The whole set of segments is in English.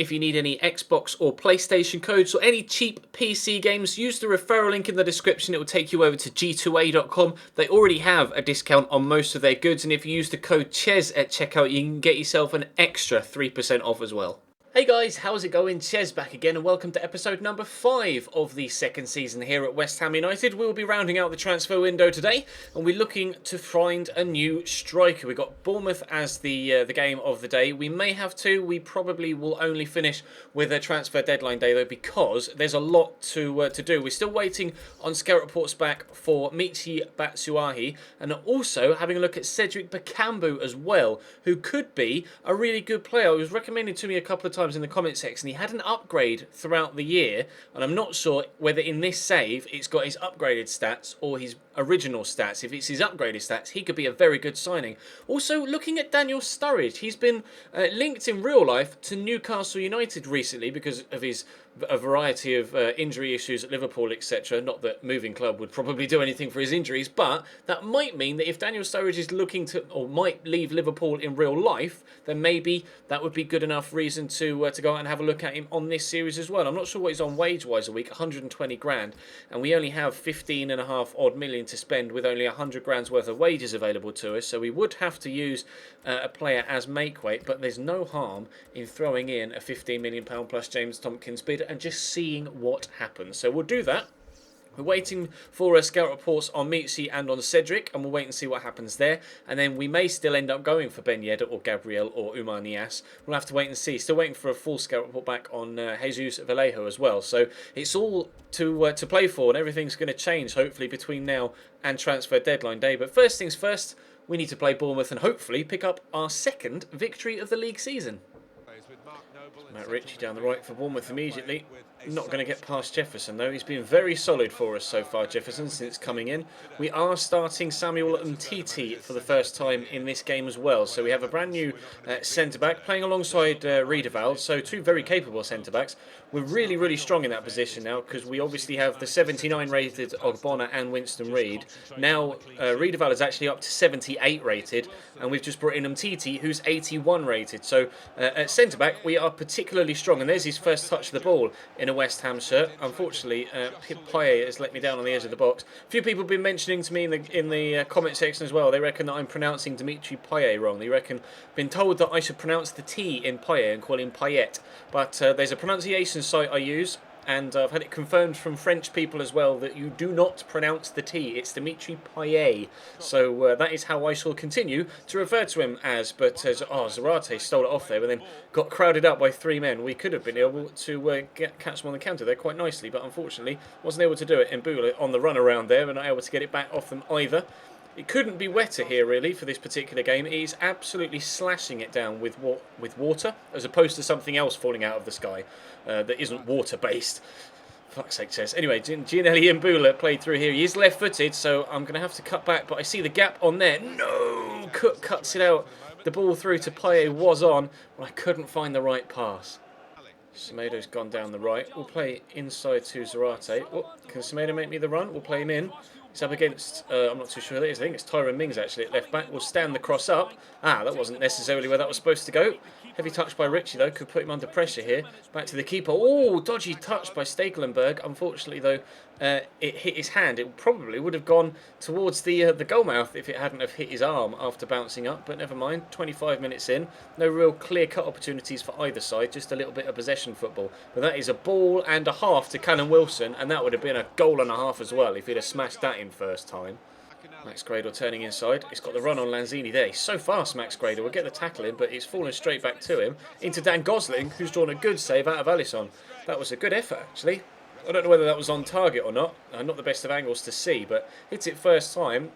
If you need any Xbox or PlayStation codes or any cheap PC games, use the referral link in the description. It will take you over to g2a.com. They already have a discount on most of their goods, and if you use the code CHES at checkout, you can get yourself an extra 3% off as well. Hey guys, how's it going? Ches back again, and welcome to episode number 5 of the second season here at West Ham United. We'll be rounding out the transfer window today, and we're looking to find a new striker. We've got Bournemouth as the game of the day. We may have to. We probably will only finish with a transfer deadline day though, because there's a lot to do. We're still waiting on scout reports back for Michy Batshuayi, and also having a look at Cedric Bakambu as well, who could be a really good player. He was recommended to me a couple of times in the comment section. He had an upgrade throughout the year, and I'm not sure whether in this save it's got his upgraded stats or his original stats. If it's his upgraded stats, he could be a very good signing. Also, looking at Daniel Sturridge, he's been linked in real life to Newcastle United recently because of his a variety of injury issues at Liverpool, etc. Not that moving club would probably do anything for his injuries, but that might mean that if Daniel Sturridge is looking to, or might leave Liverpool in real life, then maybe that would be good enough reason to go out and have a look at him on this series as well. I'm not sure what he's on wage-wise a week, 120 grand, and we only have 15.5 odd million to spend with only 100 grand's worth of wages available to us, so we would have to use a player as make weight, but there's no harm in throwing in a £15 million plus James Tompkins bid and just seeing what happens. So we'll do that. We're waiting for scout reports on Michy and on Cedric, and we'll wait and see what happens there. And then we may still end up going for Ben Yedder or Gabriel or Oumar Niasse. We'll have to wait and see. Still waiting for a full scout report back on Jesus Vallejo as well. So it's all to play for, and everything's going to change hopefully between now and transfer deadline day. But first things first, we need to play Bournemouth and hopefully pick up our second victory of the league season. Matt Ritchie down the right for Bournemouth immediately. Not going to get past Jefferson though. He's been very solid for us so far, Jefferson, since coming in. We are starting Samuel Umtiti for the first time in this game as well. So we have a brand new centre-back playing alongside Riedewald. So two very capable centre-backs. We're really, really strong in that position now because we obviously have the 79 rated Ogbonna and Winston Reid. Now Riedewald is actually up to 78 rated, and we've just brought in Umtiti who's 81 rated. So at centre-back we are particularly strong, and there's his first touch of the ball in a West Ham shirt. Unfortunately, Payet has let me down on the edge of the box. A few people have been mentioning to me in the comment section as well. They reckon that I'm pronouncing Dimitri Payet wrong. They reckon been told that I should pronounce the T in Payet and call him Payet. But there's a pronunciation site I use, and I've had it confirmed from French people as well that you do not pronounce the T. It's Dimitri Payet. So that is how I shall continue to refer to him as. But Zarate stole it off there, but then got crowded up by 3 men. We could have been able to catch them on the counter there quite nicely, but unfortunately wasn't able to do it. And Mbula on the run around there and not able to get it back off them either. It couldn't be wetter here, really, for this particular game. It is absolutely slashing it down with water, as opposed to something else falling out of the sky that isn't water-based. Fuck's sake, says. Anyway, Gianelli Mbula played through here. He is left-footed, so I'm going to have to cut back, but I see the gap on there. No! Cook cuts it out. The ball through to Payet was on, but I couldn't find the right pass. Semedo's gone down the right. We'll play inside to Zarate. Oh, can Semedo make me the run? We'll play him in. He's up against, I'm not too sure who it is. I think it's Tyrone Mings actually at left back. We'll stand the cross up. That wasn't necessarily where that was supposed to go. Heavy touch by Ritchie though, could put him under pressure here. Back to the keeper. Oh, dodgy touch by Stekelenburg. Unfortunately though, it hit his hand. It probably would have gone towards the goalmouth if it hadn't have hit his arm after bouncing up. But never mind, 25 minutes in. No real clear-cut opportunities for either side, just a little bit of possession football. But that is a ball and a half to Callum Wilson, and that would have been a goal and a half as well if he'd have smashed that in first time. Max Gradel turning inside. It's got the run on Lanzini there. He's so fast, Max Gradel. We'll get the tackle in, but it's fallen straight back to him. Into Dan Gosling, who's drawn a good save out of Alisson. That was a good effort, actually. I don't know whether that was on target or not. Not the best of angles to see, but hits it first time.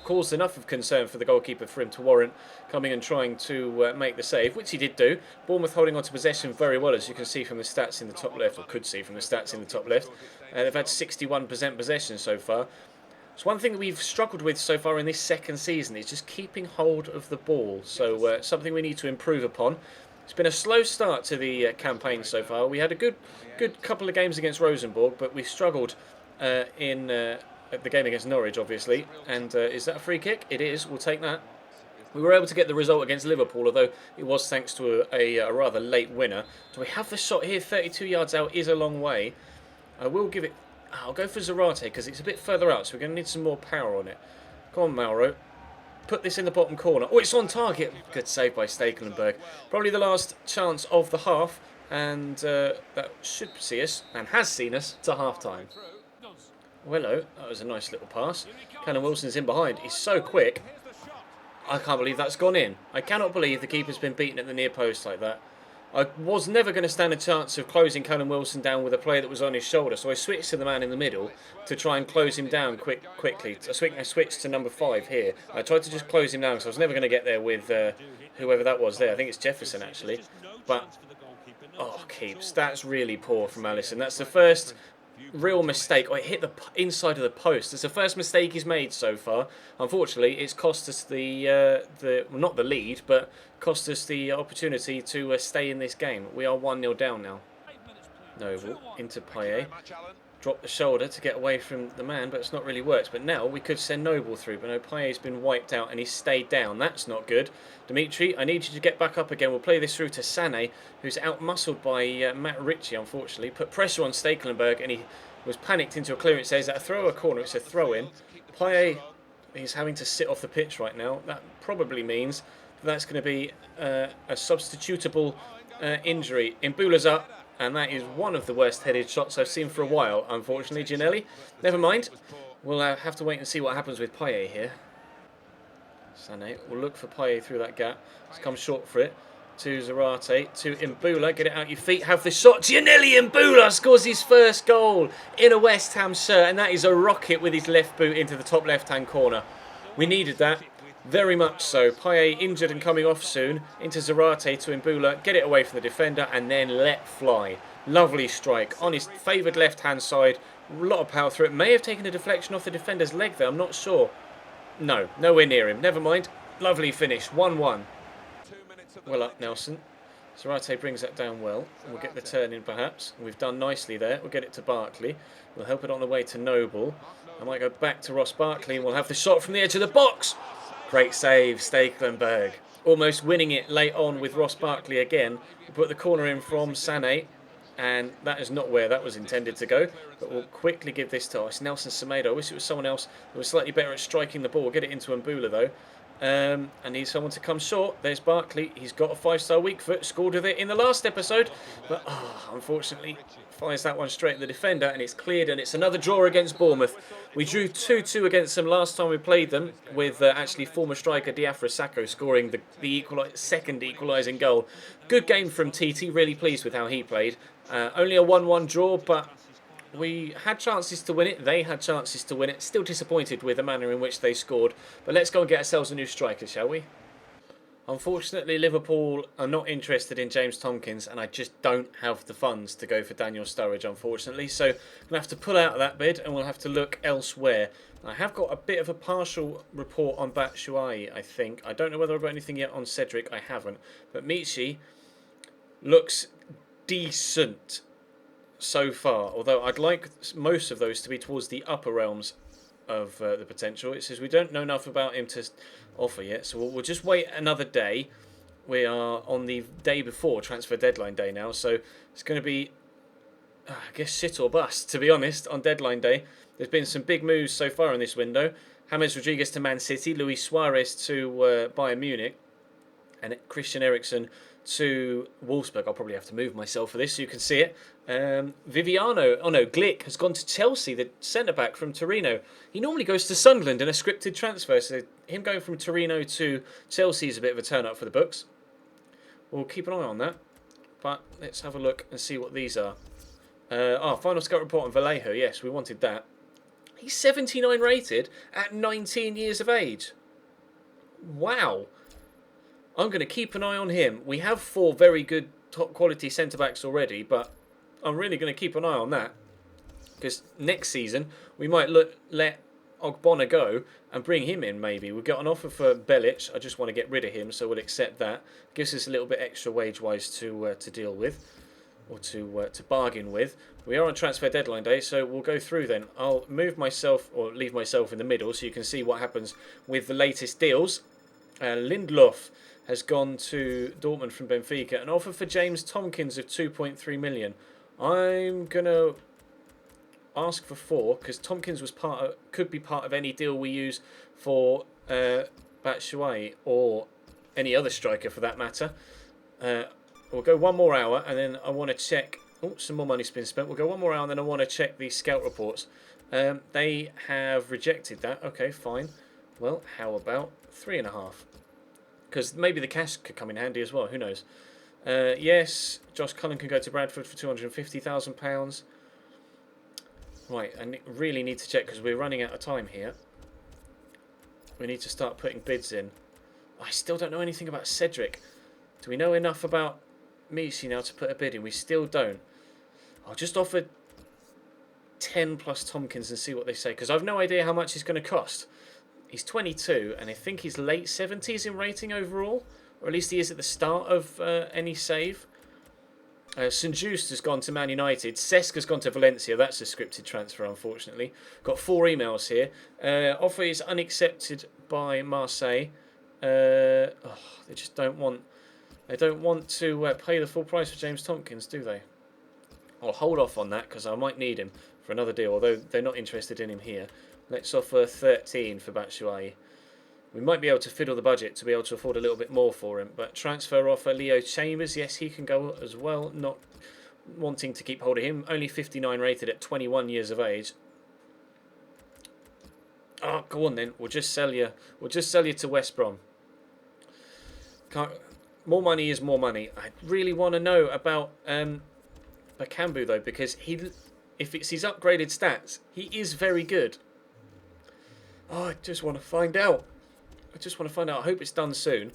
Caused enough of concern for the goalkeeper for him to warrant coming and trying to make the save, which he did do. Bournemouth holding on to possession very well, as you can see from the stats in the top left, or could see from the stats in the top left. They've had 61% possession so far. So one thing that we've struggled with so far in this second season is just keeping hold of the ball. So something we need to improve upon. It's been a slow start to the campaign so far. We had a good couple of games against Rosenborg, but we struggled in the game against Norwich, obviously. And is that a free kick? It is. We'll take that. We were able to get the result against Liverpool, although it was thanks to a rather late winner. Do we have the shot here? 32 yards out is a long way. I will give it... I'll go for Zarate because it's a bit further out, so we're going to need some more power on it. Come on, Mauro. Put this in the bottom corner. Oh, it's on target. Good save by Stekelenburg. Probably the last chance of the half, and that should see us, and has seen us, to half-time. Well, hello. That was a nice little pass. Callum Wilson's in behind. He's so quick. I can't believe that's gone in. I cannot believe the keeper's been beaten at the near post like that. I was never going to stand a chance of closing Callum Wilson down with a player that was on his shoulder, so I switched to the man in the middle to try and close him down quickly. I switched to number 5 here. I tried to just close him down because I was never going to get there with whoever that was there. I think it's Jefferson, actually. But, oh, keeps. That's really poor from Alisson. That's the first real mistake. Oh, it hit the inside of the post. It's the first mistake he's made so far. Unfortunately, it's cost us well, not the lead, but cost us the opportunity to stay in this game. We are 1-0 down now. Noble into Payet. Drop the shoulder to get away from the man, but it's not really worked. But now we could send Noble through, but no, Payet's been wiped out and he's stayed down. That's not good. Dimitri, I need you to get back up again. We'll play this through to Sané, who's out-muscled by Matt Ritchie, unfortunately. Put pressure on Stekelenburg and he was panicked into a clearance. Says that a throw or corner, it's a throw-in. Payet is having to sit off the pitch right now. That probably means that's going to be a substitutable injury. Imbula's up. And that is one of the worst headed shots I've seen for a while, unfortunately, Gianelli. Never mind. We'll have to wait and see what happens with Payet here. Sané will look for Payet through that gap. He's come short for it. To Zarate, to Imbula. Get it out your feet. Have the shot. Gianelli Imbula scores his first goal in a West Ham shirt. And that is a rocket with his left boot into the top left-hand corner. We needed that. Very much so. Payet injured and coming off soon. Into Zarate to Imbula. Get it away from the defender and then let fly. Lovely strike on his favoured left-hand side. A lot of power through it. May have taken a deflection off the defender's leg there. I'm not sure. No, nowhere near him. Never mind. Lovely finish. 1-1. Well up, Nelson. Zarate brings that down well. We'll get the turn in perhaps. We've done nicely there. We'll get it to Barkley. We'll help it on the way to Noble. I might go back to Ross Barkley and we'll have the shot from the edge of the box. Great save, Stekelenburg. Almost winning it late on with Ross Barkley again. We put the corner in from Sané, and that is not where that was intended to go. But we'll quickly give this to us. Nelson Semedo. I wish it was someone else who was slightly better at striking the ball. Get it into Imbula though. I need someone to come short. There's Barkley. He's got a 5-star weak foot. Scored with it in the last episode. But unfortunately, fires that one straight at the defender and it's cleared. And it's another draw against Bournemouth. We drew 2-2 against them last time we played them, with actually former striker Diafra Sakho scoring the second equalising goal. Good game from Titi. Really pleased with how he played. Only a 1-1 draw, but we had chances to win it. They had chances to win it. Still disappointed with the manner in which they scored. But let's go and get ourselves a new striker, shall we? Unfortunately, Liverpool are not interested in James Tompkins, and I just don't have the funds to go for Daniel Sturridge, unfortunately. So I'm going to have to pull out of that bid, and we'll have to look elsewhere. I have got a bit of a partial report on Batshuayi, I think. I don't know whether I've got anything yet on Cedric. I haven't. But Michi looks decent so far, although I'd like most of those to be towards the upper realms of the potential. It says we don't know enough about him to offer yet, so we'll just wait another day. We are on the day before transfer deadline day now, so it's going to be, I guess, shit or bust, to be honest, on deadline day. There's been some big moves so far in this window. James Rodriguez to Man City, Luis Suarez to Bayern Munich, and Christian Eriksen to Wolfsburg. I'll probably have to move myself for this so you can see it. Glick has gone to Chelsea, the centre-back from Torino. He normally goes to Sunderland in a scripted transfer, so him going from Torino to Chelsea is a bit of a turn-up for the books. We'll keep an eye on that, but let's have a look and see what these are. Final scout report on Vallejo. Yes, we wanted that. He's 79 rated at 19 years of age. Wow. I'm going to keep an eye on him. We have 4 very good top quality centre-backs already, but I'm really going to keep an eye on that. Because next season, we might let Ogbonna go and bring him in maybe. We've got an offer for Belic. I just want to get rid of him, so we'll accept that. Gives us a little bit extra wage-wise to deal with, or to bargain with. We are on transfer deadline day, so we'll go through then. I'll move myself, or leave myself in the middle, so you can see what happens with the latest deals. Lindelof has gone to Dortmund from Benfica. An offer for James Tomkins of 2.3 million. I'm gonna ask for 4 because Tomkins was could be part of any deal we use for Batshuayi or any other striker for that matter. We'll go 1 more hour and then I want to check. Oh, some more money's been spent. We'll go 1 more hour and then I want to check the scout reports. They have rejected that. Okay, fine. Well, how about 3.5? Because maybe the cash could come in handy as well. Who knows? Yes, Josh Cullen can go to Bradford for £250,000. Right, I really need to check because we're running out of time here. We need to start putting bids in. I still don't know anything about Cedric. Do we know enough about Misi now to put a bid in? We still don't. I'll just offer 10 plus Tomkins and see what they say because I've no idea how much he's going to cost. He's 22 and I think he's late 70s in rating overall, or at least he is at the start of any save. St Just has gone to Man United. Cesc has gone to Valencia. That's a scripted transfer, unfortunately. Got 4 emails here. Offer is unaccepted by Marseille. They just don't want. They don't want to pay the full price for James Tomkins, do they? I'll hold off on that because I might need him for another deal. Although they're not interested in him here. Let's offer 13 for Batshuayi. We might be able to fiddle the budget to be able to afford a little bit more for him. But transfer offer, Leo Chambers. Yes, he can go as well. Not wanting to keep hold of him. Only 59 rated at 21 years of age. Oh, go on then. We'll just sell you. We'll just sell you to West Brom. More money is more money. I really want to know about Bakambu though, because if it's his upgraded stats, he is very good. Oh, I just want to find out. I hope it's done soon.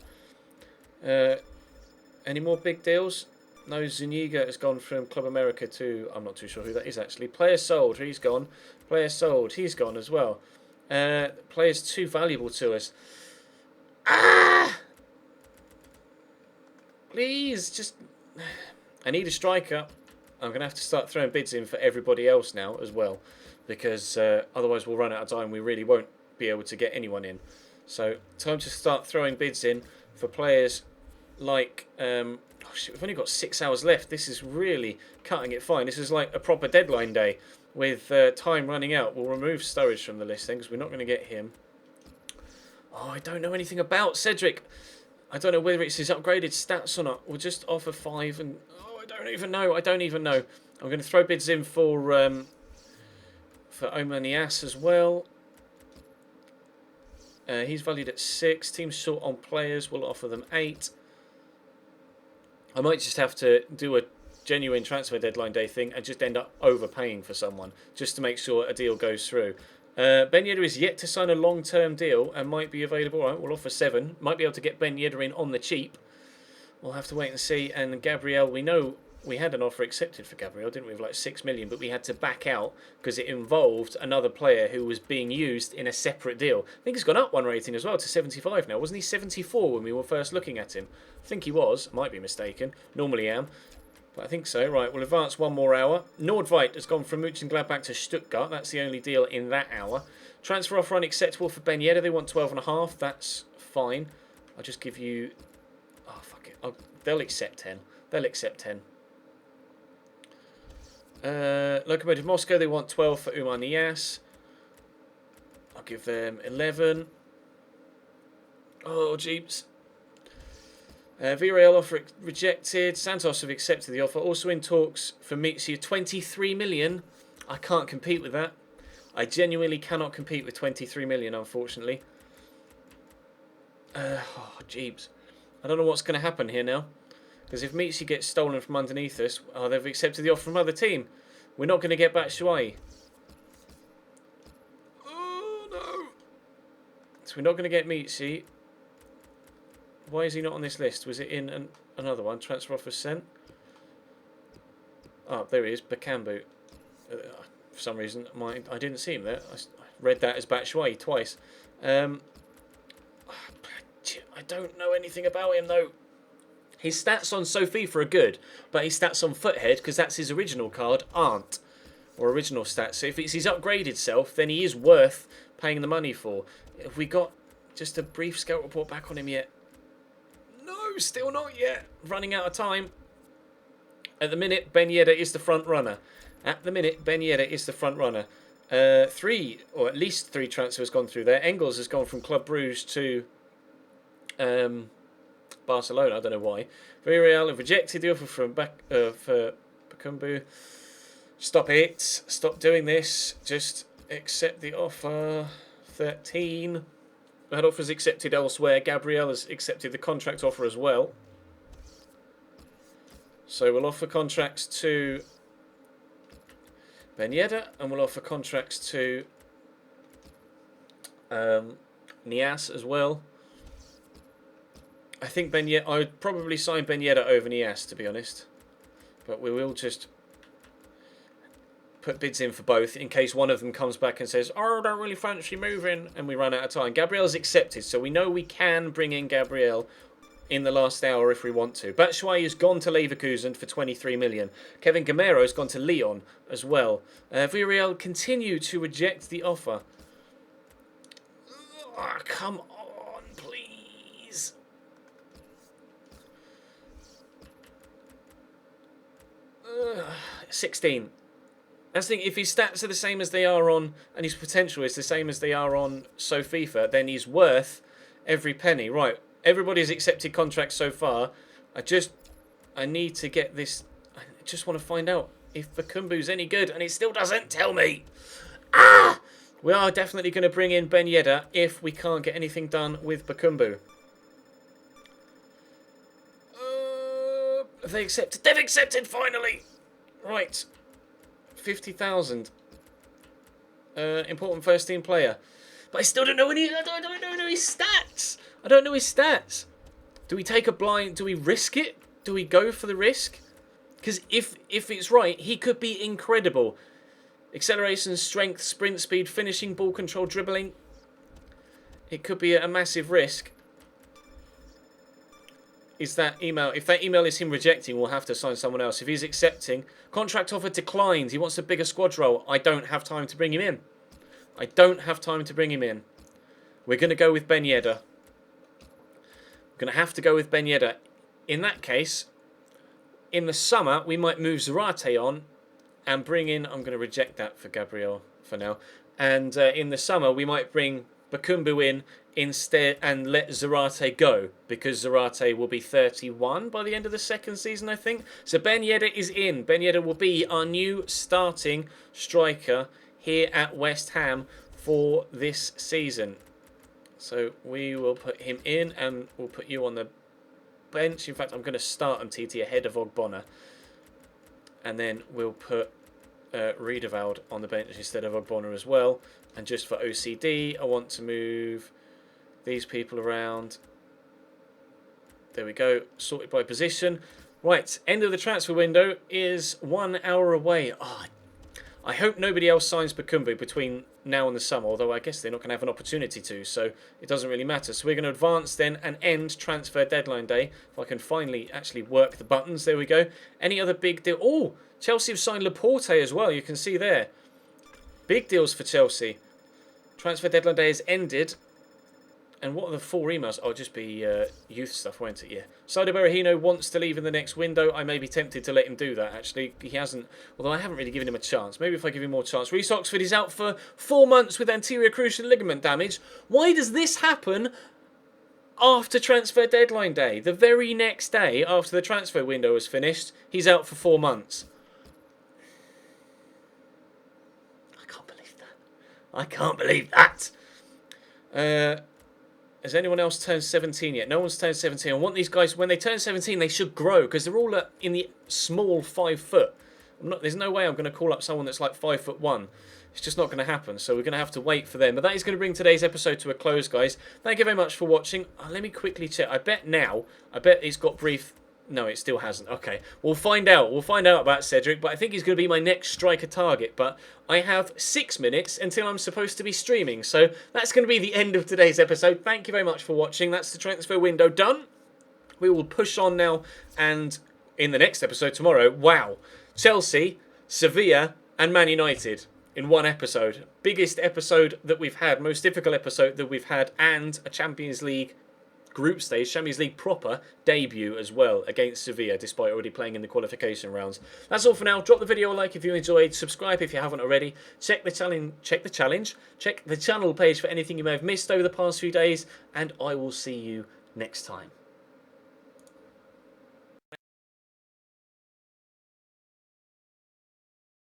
Any more big deals? No, Zuniga has gone from Club America to... I'm not too sure who that is, actually. Player sold. He's gone. Player sold. He's gone as well. Player's too valuable to us. Ah! Please, just... I need a striker. I'm going to have to start throwing bids in for everybody else now as well. Because otherwise we'll run out of time. We really won't be able to get anyone in. So, time to start throwing bids in for players like... oh shit, we've only got 6 hours left. This is really cutting it fine. This is like a proper deadline day with time running out. We'll remove Sturridge from the list then because we're not going to get him. Oh, I don't know anything about Cedric. I don't know whether it's his upgraded stats or not. We'll just offer 5 and... Oh, I don't even know. I'm going to throw bids in for Omar Nias as well. He's valued at 6. Team short on players. We'll offer them 8. I might just have to do a genuine transfer deadline day thing and just end up overpaying for someone just to make sure a deal goes through. Ben Yedder is yet to sign a long-term deal and might be available. All right, we'll offer 7. Might be able to get Ben Yedder in on the cheap. We'll have to wait and see. And Gabriel, we know we had an offer accepted for Gabriel, didn't we, of like 6 million, but we had to back out because it involved another player who was being used in a separate deal. I think he's gone up 1 rating as well to 75 now. Wasn't he 74 when we were first looking at him? I think he was. Might be mistaken. Normally am. But I think so. Right, we'll advance 1 more hour. Nordveit has gone from Mönchengladbach to Stuttgart. That's the only deal in that hour. Transfer offer unacceptable for Ben Yedder. They want 12.5. That's fine. I'll just give you... Oh, fuck it. They'll accept 10. They'll accept 10. Lokomotiv Moscow, they want 12 for Umar Nias. I'll give them 11. Oh, jeeps. Villarreal offer rejected. Santos have accepted the offer. Also in talks for Mitsi, 23 million. I can't compete with that. I genuinely cannot compete with 23 million, unfortunately. Oh, jeeps. I don't know what's going to happen here now. Because if Mitsi gets stolen from underneath us, they've accepted the offer from another team. We're not going to get Batshuayi. Oh, no. So we're not going to get Mitsi. Why is he not on this list? Was it in another one? Transfer offer sent. Oh, there he is. Bakambu. For some reason, I didn't see him there. I read that as Batshuayi twice. I don't know anything about him, though. His stats on FIFA are good, but his stats on Foothead, because that's his original card, aren't. Or original stats. So if it's his upgraded self, then he is worth paying the money for. Have we got just a brief scout report back on him yet? No, still not yet. Running out of time. At the minute, Ben Yedder is the front runner. At the minute, Ben Yedder is the front runner. 3, or at least 3 transfers gone through there. Engels has gone from Club Bruges to Barcelona. I don't know why. Villarreal have rejected the offer from for Bakumbu. Stop it. Stop doing this. Just accept the offer. 13. That offer is accepted elsewhere. Gabriel has accepted the contract offer as well. So we'll offer contracts to Ben Yedder, and we'll offer contracts to Nias as well. I think I would probably sign Ben Yedder over Nias, to be honest. But we will just put bids in for both in case one of them comes back and says, oh, I don't really fancy moving, and we run out of time. Gabriel's accepted, so we know we can bring in Gabriel in the last hour if we want to. Batshuayi has gone to Leverkusen for 23 million. Kevin Gamero has gone to Lyon as well. Villarreal continue to reject the offer. Oh, come on, please. 16. That's the thing, if his stats are the same as they are on, and his potential is the same as they are on FIFA, then he's worth every penny. Right, everybody's accepted contracts so far. I need to get this. I just want to find out if Bakumbu's any good, and it still doesn't tell me. Ah! We are definitely going to bring in Ben Yedder if we can't get anything done with Bakumbu. Have they accepted? They've accepted finally! Right. 50,000. Important first team player. But I still don't know I don't know his stats. I don't know his stats. Do we take a blind? Do we risk it? Do we go for the risk? Because if it's right, he could be incredible. Acceleration, strength, sprint speed, finishing, ball control, dribbling. It could be a massive risk. Is that email? If that email is him rejecting, we'll have to sign someone else. If he's accepting, contract offer declined. He wants a bigger squad role. I don't have time to bring him in. I don't have time to bring him in. We're going to go with Ben Yedder. We're going to have to go with Ben Yedder. In that case, in the summer, we might move Zarate on and bring in... I'm going to reject that for Gabriel for now. And in the summer, we might bring Bakumbu in instead and let Zarate go, because Zarate will be 31 by the end of the second season, I think. So Ben Yedder is in. Ben Yedder will be our new starting striker here at West Ham for this season. So we will put him in, and we'll put you on the bench. In fact, I'm going to start MTT ahead of Ogbonna, and then we'll put Riedewald on the bench instead of Ogbonna as well. And just for OCD, I want to move these people around. There we go, sorted by position. Right, end of the transfer window is 1 hour away. Oh, I hope nobody else signs Bakumbu between now and the summer, although I guess they're not going to have an opportunity to, so it doesn't really matter. So we're going to advance then and end transfer deadline day. If I can finally actually work the buttons, there we go. Any other big deal? Oh, Chelsea have signed Laporte as well, you can see there. Big deals for Chelsea. Transfer deadline day has ended. And what are the 4 emails? Oh, it'll just be youth stuff, won't it? Yeah. Saido Berahino wants to leave in the next window. I may be tempted to let him do that, actually. He hasn't, although I haven't really given him a chance. Maybe if I give him more chance. Reece Oxford is out for 4 months with anterior cruciate ligament damage. Why does this happen after transfer deadline day? The very next day after the transfer window was finished, he's out for 4 months. I can't believe that. I can't believe that. Has anyone else turned 17 yet? No one's turned 17. I want these guys, when they turn 17, they should grow, because they're all in the small 5 foot. There's no way I'm going to call up someone that's like 5'1". It's just not going to happen, so we're going to have to wait for them. But that is going to bring today's episode to a close, guys. Thank you very much for watching. Let me quickly check. I bet it's got brief... No, it still hasn't. Okay, we'll find out. We'll find out about Cedric, but I think he's going to be my next striker target. But I have 6 minutes until I'm supposed to be streaming, so that's going to be the end of today's episode. Thank you very much for watching. That's the transfer window done. We will push on now, and in the next episode tomorrow, wow, Chelsea, Sevilla, and Man United. in one episode. Biggest episode that we've had, most difficult episode that we've had, and a Champions League group stage, Champions League proper debut as well against Sevilla, despite already playing in the qualification rounds. That's all for now. Drop the video a like if you enjoyed, subscribe if you haven't already, check the channel page for anything you may have missed over the past few days, and I will see you next time.